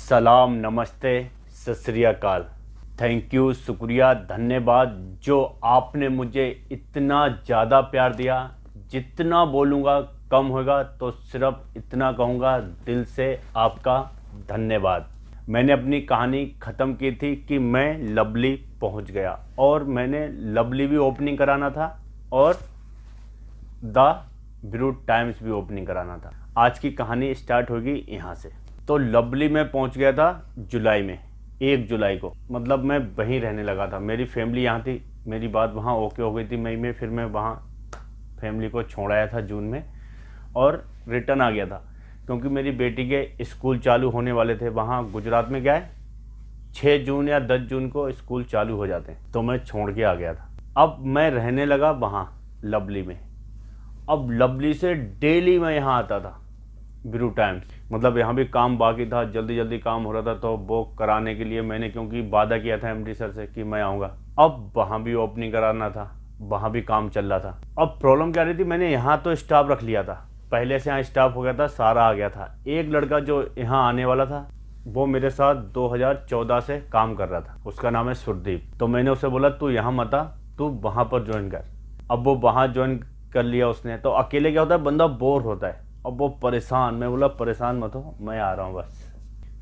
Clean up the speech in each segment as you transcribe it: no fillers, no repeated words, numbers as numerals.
सलाम, नमस्ते, सत श्री अकाल। थैंक यू, शुक्रिया, धन्यवाद जो आपने मुझे इतना ज़्यादा प्यार दिया। जितना बोलूँगा कम होगा, तो सिर्फ इतना कहूँगा, दिल से आपका धन्यवाद। मैंने अपनी कहानी ख़त्म की थी कि मैं लवली पहुँच गया और मैंने लवली भी ओपनिंग कराना था और द ब्रू टाइम्स भी ओपनिंग कराना था। आज की कहानी स्टार्ट होगी यहाँ से। तो लवली में पहुँच गया था जुलाई में, 1 जुलाई को। मतलब मैं वहीं रहने लगा था, मेरी फैमिली यहाँ थी, मेरी बात वहाँ ओके हो गई थी मई में। फिर मैं वहाँ फैमिली को छोड़ आया था जून में और रिटर्न आ गया था, क्योंकि मेरी बेटी के स्कूल चालू होने वाले थे। वहाँ गुजरात में क्या है, 6 जून या 10 जून को स्कूल चालू हो जाते हैं, तो मैं छोड़ के आ गया था। अब मैं रहने लगा वहाँ लवली में। अब लवली से डेली मैं यहाँ आता था ब्रू टाइम्स। मतलब यहाँ भी काम बाकी था, जल्दी जल्दी काम हो रहा था, तो वो कराने के लिए मैंने, क्योंकि वादा किया था एमडी सर से कि मैं आऊँगा। अब वहाँ भी ओपनिंग कराना था, वहाँ भी काम चल रहा था। अब प्रॉब्लम क्या रही थी, मैंने यहाँ तो स्टाफ रख लिया था, पहले से यहाँ स्टाफ हो गया था, सारा आ गया था। एक लड़का जो यहाँ आने वाला था वो मेरे साथ 2014 से काम कर रहा था, उसका नाम है सुरदीप। तो मैंने उसे बोला तू यहाँ मत आ, तू वहाँ पर ज्वाइन कर। अब वो वहाँ ज्वाइन कर लिया उसने। तो अकेले क्या होता है, बंदा बोर होता है। अब वो परेशान, मैं बोला परेशान मत हो, मैं आ रहा हूँ बस।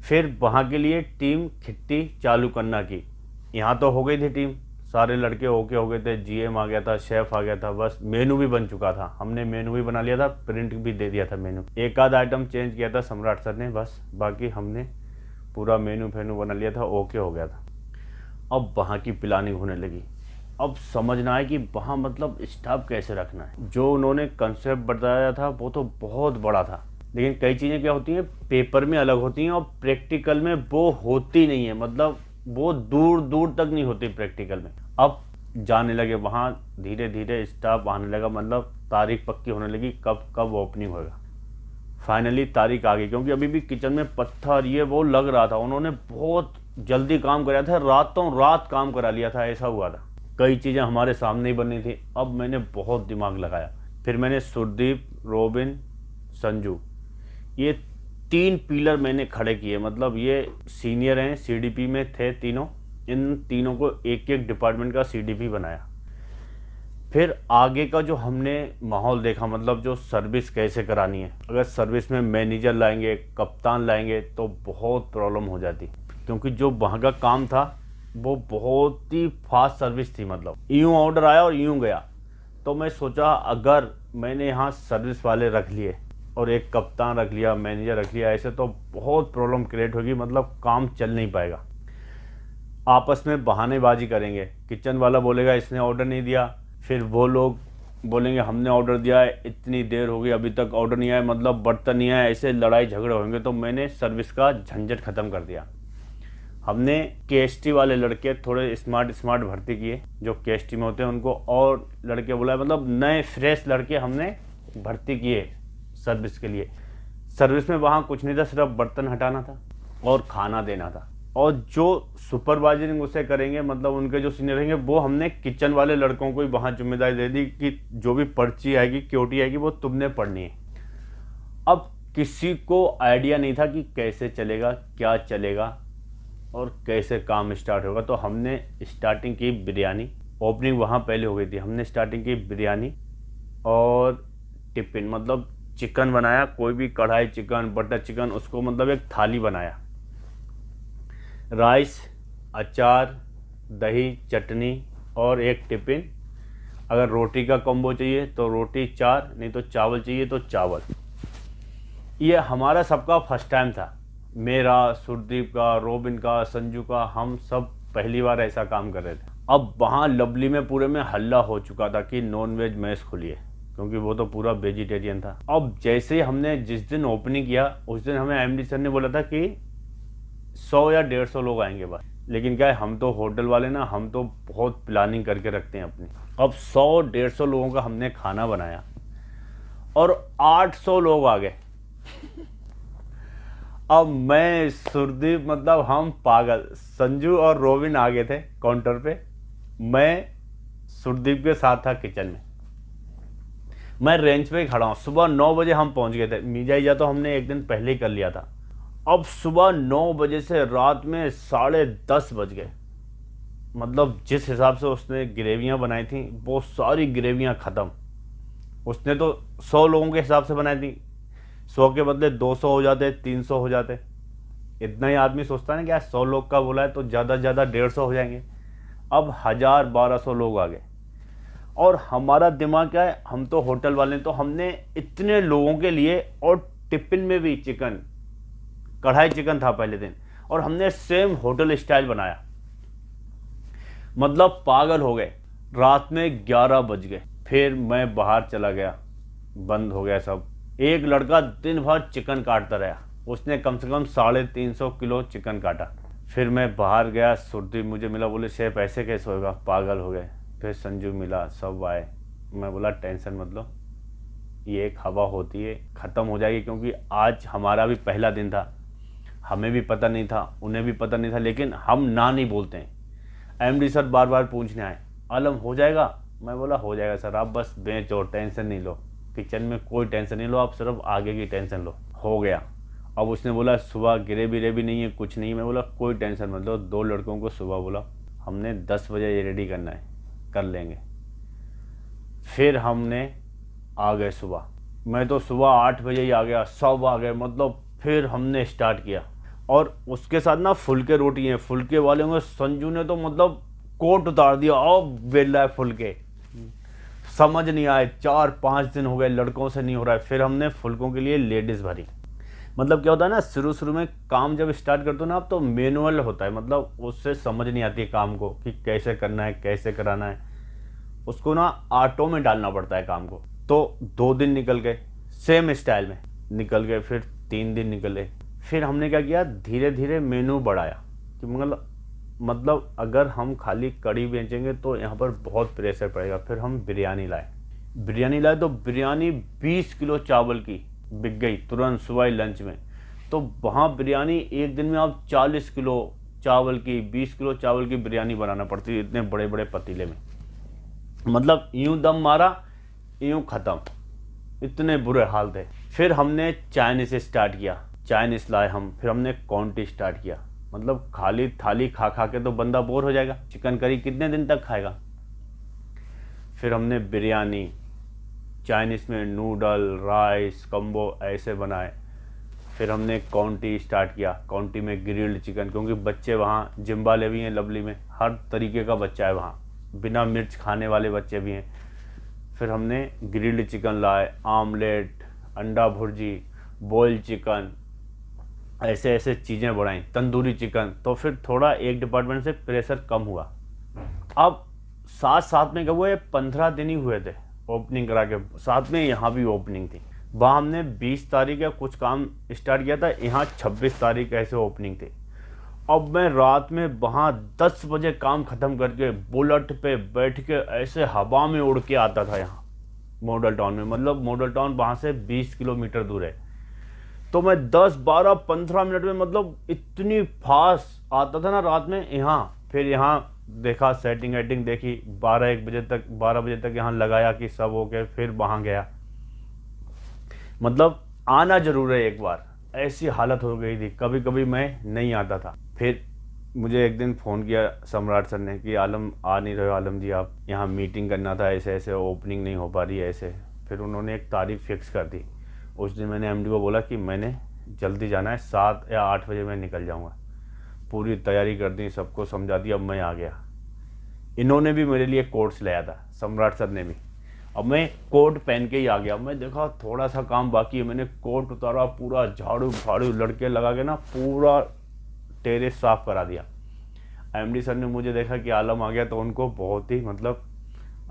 फिर वहाँ के लिए टीम खिट्टी चालू करना की। यहाँ तो हो गई थी टीम, सारे लड़के ओके हो गए थे, जीएम आ गया था, शेफ आ गया था, बस मेनू भी बन चुका था। हमने मेनू भी बना लिया था, प्रिंट भी दे दिया था मेनू। एक आध आइटम चेंज किया था सम्राट सर ने, बस बाकी हमने पूरा मेनू फेनू बना लिया था, ओके हो गया था। अब वहाँ की प्लानिंग होने लगी। अब समझना है कि वहाँ मतलब स्टाफ कैसे रखना है। जो उन्होंने कंसेप्ट बताया था वो तो बहुत बड़ा था, लेकिन कई चीज़ें क्या होती हैं, पेपर में अलग होती हैं और प्रैक्टिकल में वो होती नहीं है। मतलब वो दूर दूर तक नहीं होती प्रैक्टिकल में। अब जाने लगे वहाँ, धीरे धीरे स्टाफ आने लगा, मतलब तारीख पक्की होने लगी कब कब ओपनिंग होगा। फाइनली तारीख आ गई, क्योंकि अभी भी किचन में पत्थर ये वो लग रहा था। उन्होंने बहुत जल्दी काम कराया था, रातों रात काम करा लिया था, ऐसा हुआ था। कई चीज़ें हमारे सामने ही बनी थी। अब मैंने बहुत दिमाग लगाया। फिर मैंने सुरदीप, रोबिन, संजू, ये 3 पिलर मैंने खड़े किए। मतलब ये सीनियर हैं, सीडीपी में थे तीनों। इन तीनों को एक एक डिपार्टमेंट का सीडीपी बनाया। फिर आगे का जो हमने माहौल देखा, मतलब जो सर्विस कैसे करानी है। अगर सर्विस में मैनेजर लाएंगे, कप्तान लाएंगे, तो बहुत प्रॉब्लम हो जाती, क्योंकि जो वहाँ का काम था वो बहुत ही फास्ट सर्विस थी। मतलब यूँ ऑर्डर आया और यूँ गया। तो मैं सोचा अगर मैंने यहाँ सर्विस वाले रख लिए और एक कप्तान रख लिया, मैनेजर रख लिया, ऐसे तो बहुत प्रॉब्लम क्रिएट होगी, मतलब काम चल नहीं पाएगा। आपस में बहानेबाजी करेंगे, किचन वाला बोलेगा इसने ऑर्डर नहीं दिया, फिर वो लोग बोलेंगे हमने ऑर्डर दिया है, इतनी देर हो गई अभी तक ऑर्डर नहीं आया, मतलब बर्तन नहीं आया, ऐसे लड़ाई झगड़े होंगे। तो मैंने सर्विस का झंझट ख़त्म कर दिया। हमने केएसटी वाले लड़के थोड़े स्मार्ट भर्ती किए, जो केएसटी में होते हैं उनको, और लड़के बुलाए, मतलब नए फ्रेश लड़के हमने भर्ती किए सर्विस के लिए। सर्विस में वहाँ कुछ नहीं था, सिर्फ बर्तन हटाना था और खाना देना था। और जो सुपरवाइजरिंग उसे करेंगे, मतलब उनके जो सीनियर रहेंगे, वो हमने किचन वाले लड़कों को ही वहाँ जिम्मेदारी दे दी कि जो भी पर्ची आएगी, क्योटी आएगी, वो तुमने पढ़नी है। अब किसी को आइडिया नहीं था कि कैसे चलेगा, क्या चलेगा और कैसे काम स्टार्ट होगा। तो हमने स्टार्टिंग की बिरयानी, ओपनिंग वहाँ पहले हो गई थी। हमने स्टार्टिंग की बिरयानी और टिफ़िन, मतलब चिकन बनाया, कोई भी कढ़ाई चिकन, बटर चिकन, उसको मतलब एक थाली बनाया। राइस, अचार, दही, चटनी और एक टिफ़िन। अगर रोटी का कॉम्बो चाहिए तो रोटी 4, नहीं तो चावल चाहिए तो चावल। ये हमारा सबका फर्स्ट टाइम था, मेरा, सुरदीप का, रोबिन का, संजू का। हम सब पहली बार ऐसा काम कर रहे थे। अब वहाँ लवली में पूरे में हल्ला हो चुका था कि नॉन वेज मेस खुलिए, क्योंकि वो तो पूरा वेजिटेरियन था। अब जैसे ही हमने जिस दिन ओपनिंग किया, उस दिन हमें एमडी सर ने बोला था कि 100 या 150 लोग आएंगे बस। लेकिन क्या है, हम तो होटल वाले ना, हम तो बहुत प्लानिंग करके रखते हैं अपनी। अब 100-150 लोगों का हमने खाना बनाया और 800 लोग आ गए। अब मैं, सुरदीप, मतलब हम पागल। संजू और रोबिन आ गए थे काउंटर पे, मैं सुरदीप के साथ था किचन में। मैं रेंज पे खड़ा हूँ। सुबह 9 बजे हम पहुँच गए थे। मीजा ईजा तो हमने एक दिन पहले ही कर लिया था। अब सुबह 9 बजे से रात में 10:30 बज गए। मतलब जिस हिसाब से उसने ग्रेवियाँ बनाई थी वो सारी ग्रेवियाँ ख़त्म। उसने तो 100 लोगों के हिसाब से बनाई थी, 100 के बदले 200 हो जाते, 300 हो जाते। इतना ही आदमी सोचता है ना कि यार 100 लोग का बोला है तो ज़्यादा से ज़्यादा 150 हो जाएंगे। अब 1000-1200 लोग आ गए। और हमारा दिमाग क्या है, हम तो होटल वाले हैं, तो हमने इतने लोगों के लिए, और टिफिन में भी चिकन, कढ़ाई चिकन था पहले दिन, और हमने सेम होटल स्टाइल बनाया। मतलब पागल हो गए। रात में 11 बज गए, फिर मैं बाहर चला गया, बंद हो गया सब। एक लड़का दिन भर चिकन काटता रहा, उसने कम से कम 350 किलो चिकन काटा। फिर मैं बाहर गया, सुरती मुझे मिला, बोले शेफ ऐसे कैसे होगा, पागल हो गए। फिर संजू मिला, सब आए। मैं बोला टेंशन मत लो, ये एक हवा होती है, ख़त्म हो जाएगी। क्योंकि आज हमारा भी पहला दिन था, हमें भी पता नहीं था, उन्हें भी पता नहीं था, लेकिन हम ना नहीं बोलते हैं। एमडी सर बार बार पूछने आए, आलम हो जाएगा? मैं बोला हो जाएगा सर, आप बस बेचो, टेंशन नहीं लो, किचन में कोई टेंशन नहीं लो, आप सिर्फ आगे की टेंशन लो। हो गया। अब उसने बोला सुबह ग्रेवी रेवी नहीं है, कुछ नहीं। मैं बोला कोई टेंशन मत लो। 2 लड़कों को सुबह बोला, हमने 10 बजे ये रेडी करना है, कर लेंगे। फिर हमने आ गए सुबह, मैं तो सुबह 8 बजे ही आ गया, सब आ गए। मतलब फिर हमने स्टार्ट किया। और उसके साथ ना फुलके रोटी हैं, फुलके वाले में संजू ने तो मतलब कोट उतार दिया, और बेल रहा है फुलके। समझ नहीं आए, 4-5 दिन हो गए, लड़कों से नहीं हो रहा है। फिर हमने फुलकों के लिए लेडीज़ भरी। मतलब क्या होता है ना, शुरू शुरू में काम जब स्टार्ट करते हो ना आप, तो मैनुअल होता है, मतलब उससे समझ नहीं आती है काम को कि कैसे करना है, कैसे कराना है। उसको ना आटो में डालना पड़ता है काम को। तो 2 दिन निकल गए, सेम स्टाइल में निकल गए। फिर 3 दिन निकले। फिर हमने क्या किया, धीरे धीरे मेनू बढ़ाया कि मतलब अगर हम खाली कड़ी बेचेंगे तो यहाँ पर बहुत प्रेशर पड़ेगा। फिर हम बिरयानी लाए तो बिरयानी 20 किलो चावल की बिक गई तुरंत सुबह लंच में। तो वहाँ बिरयानी एक दिन में आप 40 किलो चावल की, 20 किलो चावल की बिरयानी बनाना पड़ती है इतने बड़े बड़े पतीले में। मतलब यूं दम मारा, यूं ख़त्म, इतने बुरे हाल थे। फिर हमने चाइनीज़ स्टार्ट किया, चाइनीज़ लाए हम। फिर हमने क्वांटिटी स्टार्ट किया। मतलब खाली थाली खा खा के तो बंदा बोर हो जाएगा, चिकन करी कितने दिन तक खाएगा। फिर हमने बिरयानी, चाइनीज़ में नूडल, राइस, कम्बो ऐसे बनाए। फिर हमने क्वांटिटी स्टार्ट किया, क्वांटिटी में ग्रिल्ड चिकन, क्योंकि बच्चे वहाँ जिम्बाले भी हैं, लवली में हर तरीके का बच्चा है वहाँ, बिना मिर्च खाने वाले बच्चे भी हैं। फिर हमने ग्रिल्ड चिकन लाए, आमलेट, अंडा भुर्जी, बॉयल चिकन, ऐसे ऐसे चीज़ें बढ़ाई, तंदूरी चिकन। तो फिर थोड़ा एक डिपार्टमेंट से प्रेशर कम हुआ। अब साथ साथ में क्या हुआ, 15 दिन ही हुए थे ओपनिंग करा के, साथ में यहाँ भी ओपनिंग थी। वहाँ हमने 20 तारीख या कुछ काम स्टार्ट किया था, यहाँ 26 तारीख ऐसे ओपनिंग थी। अब मैं रात में वहाँ 10 बजे काम ख़त्म करके बुलेट पे बैठ के ऐसे हवा में उड़ के आता था यहाँ मॉडल टाउन में। मतलब मॉडल टाउन वहाँ से 20 किलोमीटर दूर है। तो मैं 10, 12, 15 मिनट में मतलब इतनी फास्ट आता था ना रात में यहाँ। फिर यहाँ देखा, सेटिंग वेटिंग देखी, 12 बजे तक यहाँ लगाया कि सब हो गए। फिर वहाँ गया, मतलब आना जरूर है एक बार, ऐसी हालत हो गई थी। कभी कभी मैं नहीं आता था। फिर मुझे एक दिन फ़ोन किया सम्राट सर ने कि आलम आ नहीं रहे हो, आलम जी आप, यहाँ मीटिंग करना था, ऐसे ऐसे ओपनिंग नहीं हो पा रही है ऐसे। फिर उन्होंने एक तारीख फिक्स कर दी। उस दिन मैंने एमडी को बोला कि मैंने जल्दी जाना है, 7 या 8 बजे मैं निकल जाऊँगा। पूरी तैयारी कर दी, सबको समझा दी। अब मैं आ गया। इन्होंने भी मेरे लिए कोट्स लाया था, सम्राट सर ने भी। अब मैं कोट पहन के ही आ गया। मैं देखा थोड़ा सा काम बाकी है, मैंने कोट उतारा, पूरा झाड़ू फाड़ू लड़के लगा के ना पूरा टेरेस साफ करा दिया। एमडी सर ने मुझे देखा कि आलम आ गया तो उनको बहुत ही मतलब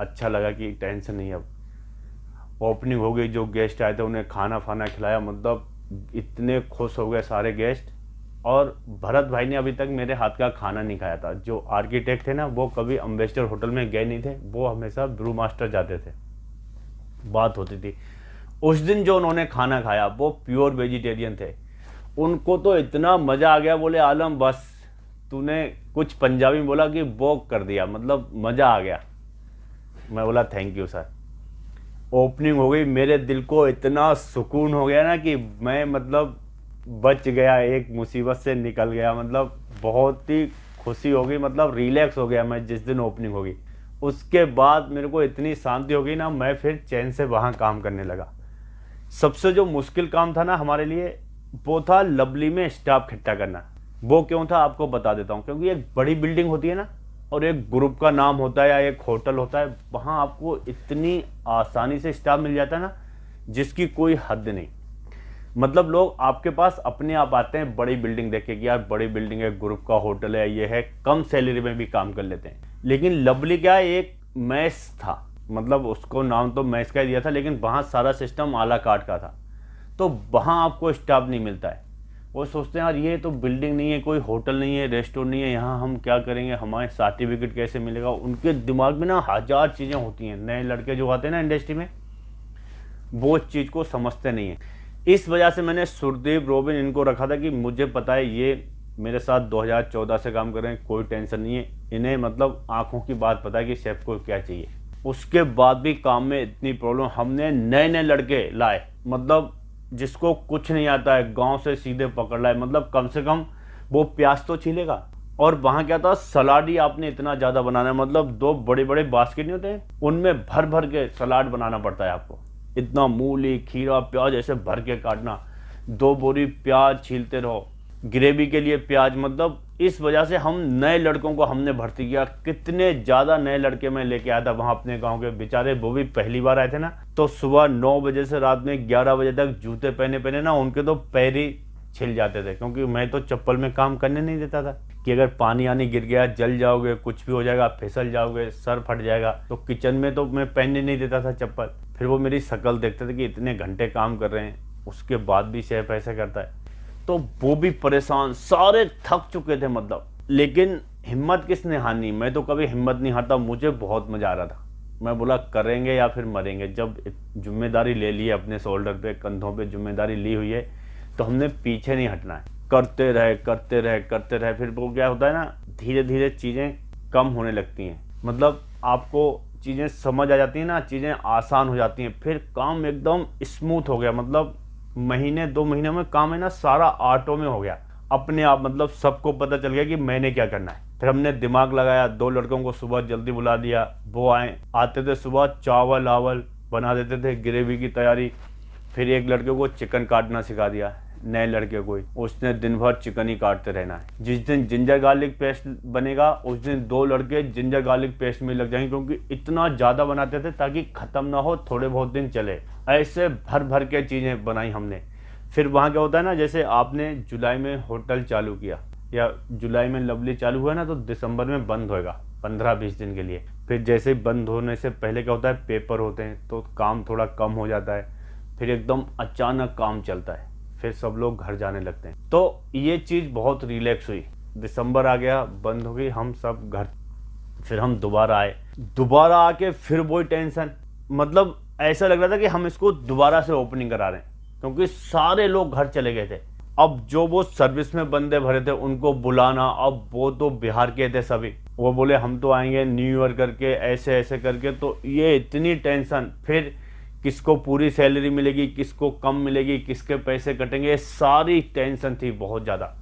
अच्छा लगा कि टेंशन नहीं। अब ओपनिंग हो गई, जो गेस्ट आए थे उन्हें खाना फाना खिलाया, मतलब इतने खुश हो गए सारे गेस्ट। और भरत भाई ने अभी तक मेरे हाथ का खाना नहीं खाया था। जो आर्किटेक्ट थे ना, वो कभी अम्बेसडर होटल में गए नहीं थे, वो हमेशा ब्रू मास्टर जाते थे, बात होती थी। उस दिन जो उन्होंने खाना खाया वो प्योर वेजिटेरियन थे। उनको तो इतना मज़ा आ गया, बोले आलम बस तूने कुछ पंजाबी में बोला कि बोक कर दिया, मतलब मज़ा आ गया। मैं बोला थैंक यू सर। ओपनिंग हो गई, मेरे दिल को इतना सुकून हो गया ना कि मैं मतलब बच गया, एक मुसीबत से निकल गया। मतलब बहुत ही खुशी हो गई, मतलब रिलैक्स हो गया मैं जिस दिन ओपनिंग होगी। उसके बाद मेरे को इतनी शांति हो गई ना, मैं फिर चैन से वहाँ काम करने लगा। सबसे जो मुश्किल काम था ना हमारे लिए, वो था लवली में स्टाफ इकट्ठा करना। वो क्यों था आपको बता देता हूँ। क्योंकि एक बड़ी बिल्डिंग होती है ना, और एक ग्रुप का नाम होता है या एक होटल होता है, वहाँ आपको इतनी आसानी से स्टाफ मिल जाता है ना, जिसकी कोई हद नहीं। मतलब लोग आपके पास अपने आप आते हैं बड़ी बिल्डिंग देख के कि यार बड़ी बिल्डिंग है, ग्रुप का होटल है, ये है, कम सैलरी में भी काम कर लेते हैं। लेकिन लवली क्या है, एक मैस था, मतलब उसको नाम तो मैस का ही दिया था, लेकिन वहाँ सारा सिस्टम आला कार्ट का था। तो वहाँ आपको स्टाफ नहीं मिलता है। वो सोचते हैं यार ये तो बिल्डिंग नहीं है, कोई होटल नहीं है, रेस्टोरेंट नहीं है, यहाँ हम क्या करेंगे, हमारे सर्टिफिकेट कैसे मिलेगा। उनके दिमाग में ना हजार चीज़ें होती हैं। नए लड़के जो आते हैं ना इंडस्ट्री में, वो इस चीज़ को समझते नहीं है। इस वजह से मैंने सुरदेव, रोबिन इनको रखा था कि मुझे पता है ये मेरे साथ 2014 से काम कर रहे हैं, कोई टेंशन नहीं है इन्हें, मतलब आंखों की बात पता है कि शेफ को क्या चाहिए। उसके बाद भी काम में इतनी प्रॉब्लम, हमने नए नए लड़के लाए, मतलब जिसको कुछ नहीं आता है, गांव से सीधे पकड़ लाए। मतलब कम से कम वो प्याज तो छीलेगा। और वहाँ क्या था, सलाद ही आपने इतना ज़्यादा बनाना है, मतलब 2 बड़े बड़े बास्केट नहीं होते, उनमें भर भर के सलाद बनाना पड़ता है आपको। इतना मूली, खीरा, प्याज ऐसे भर के काटना, 2 बोरी प्याज छीलते रहो, ग्रेवी के लिए प्याज। मतलब इस वजह से हम नए लड़कों को हमने भर्ती किया। कितने ज़्यादा नए लड़के मैं लेके आया था वहाँ अपने गांव के, बेचारे वो भी पहली बार आए थे ना। तो सुबह 9 बजे से रात में 11 बजे तक जूते पहने पहने ना उनके तो पैर ही छिल जाते थे, क्योंकि मैं तो चप्पल में काम करने नहीं देता था कि अगर पानी आनी गिर गया, जल जाओगे, कुछ भी हो जाएगा, फिसल जाओगे, सर फट जाएगा। तो किचन में तो मैं पहनने नहीं देता था चप्पल। फिर वो मेरी शक्ल देखते थे कि इतने घंटे काम कर रहे हैं, उसके बाद भी शेफ ऐसा करता है। तो वो भी परेशान, सारे थक चुके थे मतलब। लेकिन हिम्मत किसने हारनी, मैं तो कभी हिम्मत नहीं हारता। मुझे बहुत मजा आ रहा था। मैं बोला करेंगे या फिर मरेंगे। जब जिम्मेदारी ले ली है, अपने शोल्डर पे, कंधों पे जिम्मेदारी ली हुई है, तो हमने पीछे नहीं हटना है। करते रहे करते रहे करते रहे। फिर वो क्या होता है ना, धीरे धीरे चीज़ें कम होने लगती हैं। मतलब आपको चीज़ें समझ आ जाती हैं ना, चीज़ें आसान हो जाती हैं। फिर काम एकदम स्मूथ हो गया। मतलब महीने 2 महीने में काम है ना सारा ऑटो में हो गया अपने आप। मतलब सबको पता चल गया कि मैंने क्या करना है। फिर हमने दिमाग लगाया, 2 लड़कों को सुबह जल्दी बुला दिया। वो आते थे सुबह, चावल आवल बना देते थे, ग्रेवी की तैयारी। फिर एक लड़के को चिकन काटना सिखा दिया, नए लड़के को ही। उसने दिन भर चिकन ही काटते रहना है। जिस दिन जिंजर गार्लिक पेस्ट बनेगा, उस दिन 2 लड़के जिंजर गार्लिक पेस्ट में लग जाएंगे, क्योंकि इतना ज़्यादा बनाते थे ताकि ख़त्म ना हो, थोड़े बहुत दिन चले। ऐसे भर भर के चीज़ें बनाई हमने। फिर वहाँ क्या होता है ना, जैसे आपने जुलाई में होटल चालू किया या जुलाई में लवली चालू हुआ ना, तो दिसंबर में बंद होएगा 15-20 दिन के लिए। फिर जैसे ही बंद होने से पहले क्या होता है, पेपर होते हैं, तो काम थोड़ा कम हो जाता है। फिर एकदम अचानक काम चलता है, फिर सब लोग घर जाने लगते हैं। तो ये चीज़ बहुत रिलैक्स हुई। दिसंबर आ गया, बंद हो गई, हम सब घर। फिर हम दोबारा आए, दोबारा आके फिर वही टेंशन। मतलब ऐसा लग रहा था कि हम इसको दोबारा से ओपनिंग करा रहे हैं, क्योंकि सारे लोग घर चले गए थे। अब जो वो सर्विस में बंदे भरे थे उनको बुलाना, अब वो तो बिहार के थे सभी। वो बोले हम तो आएंगे न्यू ईयर करके, ऐसे ऐसे करके। तो ये इतनी टेंशन। फिर किसको पूरी सैलरी मिलेगी, किसको कम मिलेगी, किसके पैसे कटेंगे, ये सारी टेंशन थी बहुत ज़्यादा।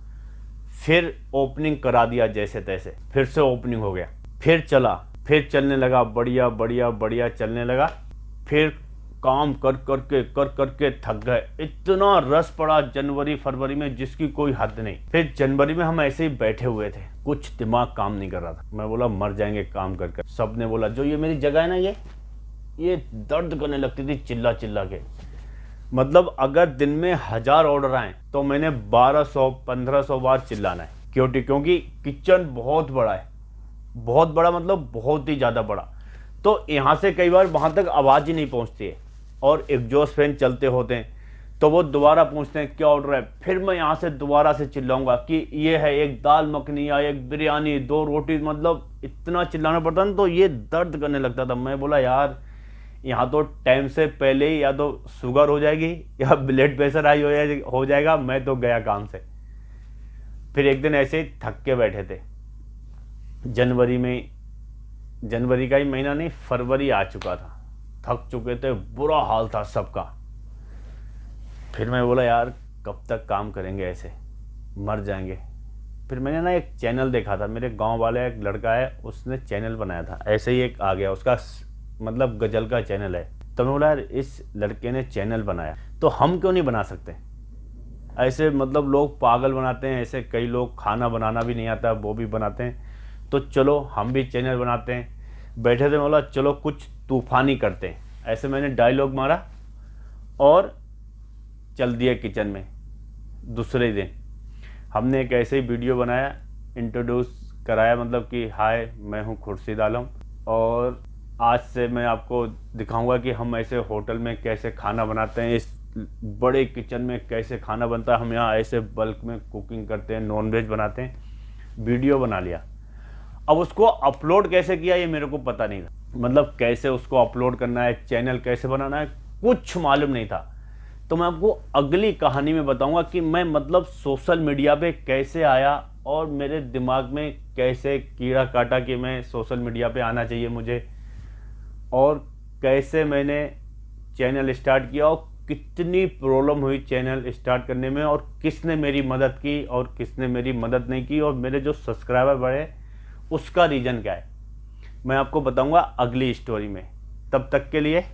फिर ओपनिंग करा दिया जैसे तैसे, फिर से ओपनिंग हो गया, फिर चला, फिर चलने लगा, बढ़िया बढ़िया बढ़िया चलने लगा। फिर काम कर करके थक गए। इतना रस पड़ा जनवरी फरवरी में जिसकी कोई हद नहीं। फिर जनवरी में हम ऐसे ही बैठे हुए थे, कुछ दिमाग काम नहीं कर रहा था। मैं बोला मर जाएंगे काम कर कर। सब ने बोला जो ये मेरी जगह है ना, ये दर्द करने लगती थी चिल्ला चिल्ला के। मतलब अगर दिन में 1000 ऑर्डर आए तो मैंने 1200-1500 बार चिल्लाना है। क्योंकि किचन बहुत बड़ा है, बहुत बड़ा, मतलब बहुत ही ज़्यादा बड़ा। तो यहाँ से कई बार वहाँ तक आवाज़ ही नहीं पहुँचती है, और एग्जॉस्ट फैन चलते होते हैं। तो वो दोबारा पूछते हैं क्या ऑर्डर है। फिर मैं यहाँ से दोबारा से चिल्लाऊंगा कि ये है एक दाल मखनी या एक बिरयानी, 2 रोटी। मतलब इतना चिल्लाना पड़ता ना, तो ये दर्द करने लगता था। मैं बोला यार यहाँ तो टाइम से पहले ही या तो शुगर हो जाएगी या ब्लड प्रेशर हाई हो जाएगा। मैं तो गया काम से। फिर एक दिन ऐसे ही थक के बैठे थे, जनवरी का ही महीना नहीं, फरवरी आ चुका था, थक चुके थे, बुरा हाल था सबका। फिर मैं बोला यार कब तक काम करेंगे ऐसे, मर जाएंगे। फिर मैंने ना एक चैनल देखा था, मेरे गांव वाले एक लड़का है उसने चैनल बनाया था, ऐसे ही एक आ गया उसका मतलब गज़ल का चैनल है। तो मैं बोला यार इस लड़के ने चैनल बनाया तो हम क्यों नहीं बना सकते। ऐसे मतलब लोग पागल बनाते हैं, ऐसे कई लोग खाना बनाना भी नहीं आता वो भी बनाते हैं। तो चलो हम भी चैनल बनाते हैं। बैठे थे, बोला चलो कुछ तूफानी करते हैं। ऐसे मैंने डायलॉग मारा और चल दिया किचन में। दूसरे दिन हमने एक ऐसे ही वीडियो बनाया, इंट्रोड्यूस कराया, मतलब कि हाय मैं हूँ खुर्शीद आलम और आज से मैं आपको दिखाऊंगा कि हम ऐसे होटल में कैसे खाना बनाते हैं, इस बड़े किचन में कैसे खाना बनता है, हम यहाँ ऐसे बल्क में कुकिंग करते हैं, नॉनवेज बनाते हैं। वीडियो बना लिया। अब उसको अपलोड कैसे किया ये मेरे को पता नहीं था, मतलब कैसे उसको अपलोड करना है, चैनल कैसे बनाना है, कुछ मालूम नहीं था। तो मैं आपको अगली कहानी में बताऊंगा कि मैं मतलब सोशल मीडिया पे कैसे आया और मेरे दिमाग में कैसे कीड़ा काटा कि मैं सोशल मीडिया पे आना चाहिए मुझे, और कैसे मैंने चैनल स्टार्ट किया और कितनी प्रॉब्लम हुई चैनल स्टार्ट करने में, और किसने मेरी मदद की और किसने मेरी मदद नहीं की, और मेरे जो सब्सक्राइबर बढ़े उसका रीज़न क्या है, मैं आपको बताऊंगा अगली स्टोरी में। तब तक के लिए